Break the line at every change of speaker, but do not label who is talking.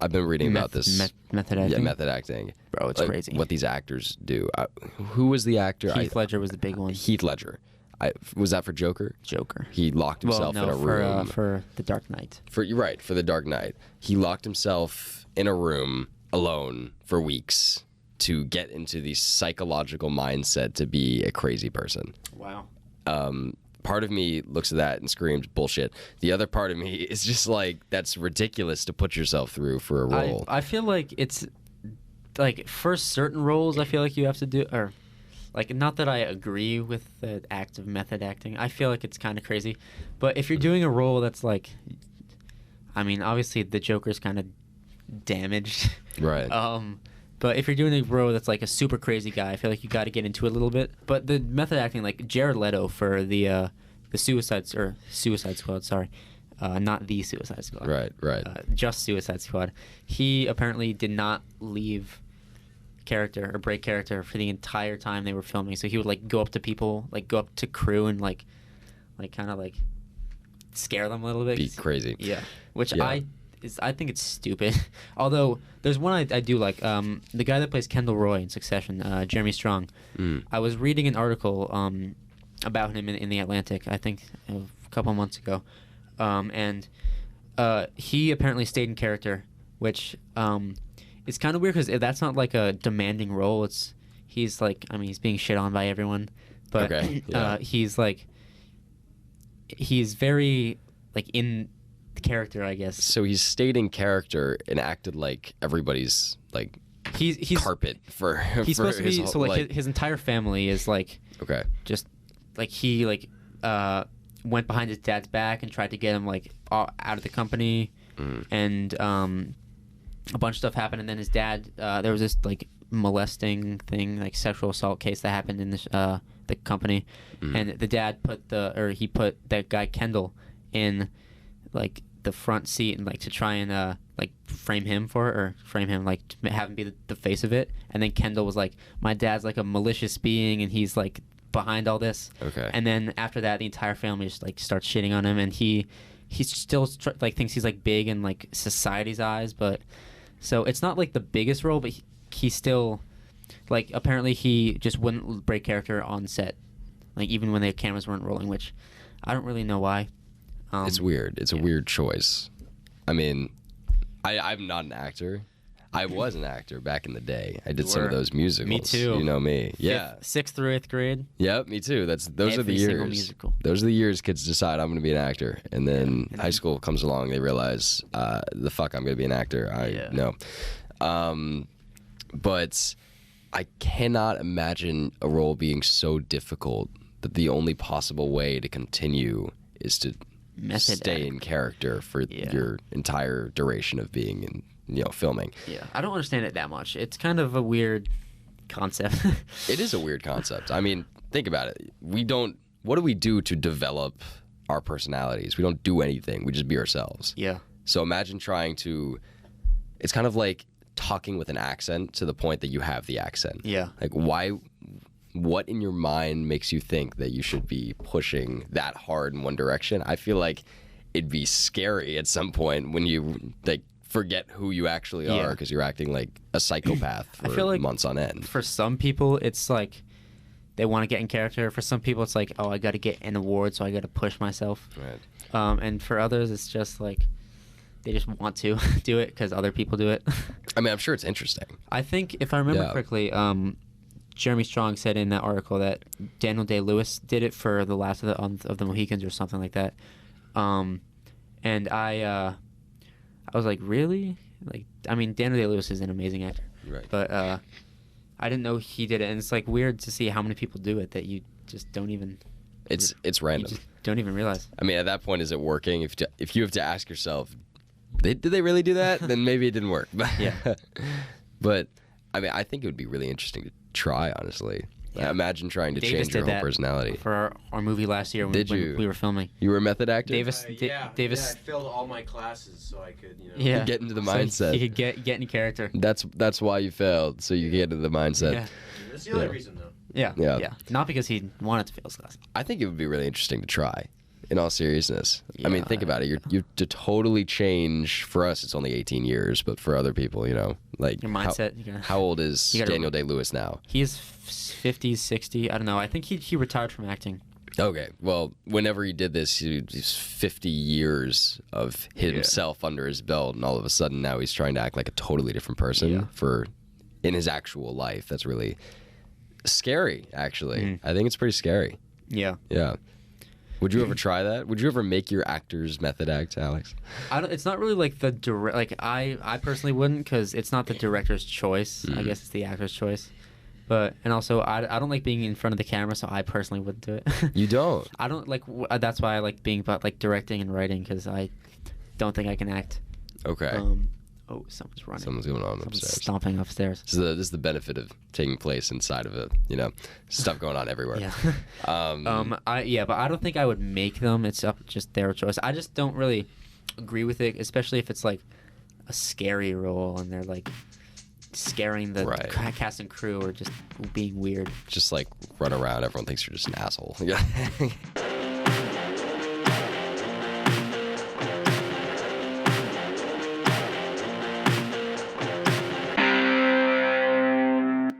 I've been reading about this.
Method acting?
Yeah, method acting.
Bro, it's crazy.
What these actors do. Who was the actor?
Heath Ledger was the big one.
Heath Ledger. Was that for Joker?
Joker.
He locked himself in a room.
For The Dark Knight.
You're right, for The Dark Knight. He locked himself in a room alone for weeks to get into the psychological mindset to be a crazy person.
Wow.
Part of me looks at that and screams bullshit. The other part of me is just like, that's ridiculous to put yourself through for a role.
I feel like it's like for certain roles I feel like you have to do, or like, not that I agree with the act of method acting. I feel like it's kind of crazy. But if you're doing a role that's like, I mean, obviously the Joker's kind of damaged.
Right.
But if you're doing a role that's like a super crazy guy, I feel like you got to get into it a little bit. But the method acting, like Jared Leto for the Suicide Squad, sorry, not the Suicide Squad.
Right.
Just Suicide Squad. He apparently did not leave character or break character for the entire time they were filming. So he would like go up to people, like go up to crew and like kind of like scare them a little bit.
Be crazy.
Yeah. Which I think it's stupid. Although there's one I do like. The guy that plays Kendall Roy in Succession, Jeremy Strong. I was reading an article about him in the Atlantic, I think a couple months ago, and he apparently stayed in character, which it's kind of weird because that's not like a demanding role. He's like, I mean, he's being shit on by everyone, but he's very like in character, I guess.
So he stayed in character and acted like everybody's like he's carpet for.
He's
for
supposed to be so like his entire family is like just like he like went behind his dad's back and tried to get him like out of the company, and a bunch of stuff happened, and then his dad there was this like molesting thing, like sexual assault case that happened in this the company, and the dad put that guy Kendall in like the front seat and like to try and like frame him like to have him be the face of it, and then Kendall was like, my dad's like a malicious being and he's like behind all this. And then after that the entire family just like starts shitting on him, and he still like thinks he's like big in like society's eyes, but so it's not like the biggest role, but he still like apparently he just wouldn't break character on set, like even when the cameras weren't rolling, which I don't really know why.
It's weird. It's a weird choice. I mean, I'm not an actor. I was an actor back in the day. I did some of those musicals.
Me too.
You know me. Yeah.
6th through 8th grade.
Yep, me too. Those are the years.
Single musical.
Those are the years kids decide I'm going to be an actor, and then high school comes along. They realize, I'm going to be an actor. No. But I cannot imagine a role being so difficult that the only possible way to continue is to stay in character for your entire duration of being in, filming.
Yeah, I don't understand it that much. It's kind of a weird concept.
It is a weird concept. I mean, think about it. What do we do to develop our personalities? We don't do anything. We just be ourselves.
Yeah.
So imagine it's kind of like talking with an accent to the point that you have the accent.
Yeah.
Like what in your mind makes you think that you should be pushing that hard in one direction? I feel like it'd be scary at some point when you like forget who you actually are because you're acting like a psychopath for
I feel like
months on end.
For some people, it's like they want to get in character. For some people, it's like, oh, I got to get an award, so I got to push myself.
Right.
And for others, it's just like they just want to do it because other people do it.
I mean, I'm sure it's interesting.
I think, if I remember correctly, Jeremy Strong said in that article that Daniel Day-Lewis did it for the last of the Mohicans or something like that. And I was like, really? Like, I mean, Daniel Day-Lewis is an amazing actor.
Right.
But I didn't know he did it, and it's like weird to see how many people do it that you just don't even.
It's random.
You just don't even realize.
I mean, at that point, is it working? If you have to ask yourself, did they really do that? Then maybe it didn't work.
Yeah.
But I mean, I think it would be really interesting to try, honestly. Yeah. Imagine trying to change your whole personality.
For our movie last year when we were filming.
You were a method actor?
Davis.
I failed all my classes so I could,
get into the mindset.
So you could get in character.
That's why you failed, so you get into the mindset.
Yeah.
That's the only reason, though.
Yeah. Not because he wanted to fail his class.
I think it would be really interesting to try. in all seriousness. I mean, think about it. You to totally change. For us, it's only 18 years, but for other people, like
your mindset.
How old is Daniel Day-Lewis now?
He's 50, 60. I don't know. I think he retired from acting.
Okay. Well, whenever he did this, he's 50 years of himself under his belt, and all of a sudden now he's trying to act like a totally different person in his actual life. That's really scary, actually. I think it's pretty scary.
Yeah.
Yeah. Would you ever try that? Would you ever make your actor's method act, Alex?
It's not really like the direct. Like I personally wouldn't, because it's not the director's choice. I guess it's the actor's choice. And also I don't like being in front of the camera, so I personally wouldn't do it.
You don't?
I don't like. That's why I like being like directing and writing, because I don't think I can act.
Okay.
Oh, someone's running.
Someone's going on upstairs.
Stomping upstairs.
This is the benefit of taking place inside of it. Stuff going on everywhere.
Yeah. But I don't think I would make them. It's just their choice. I just don't really agree with it, especially if it's like a scary role and they're like scaring the cast and crew or just being weird.
Just like run around. Everyone thinks you're just an asshole. Yeah.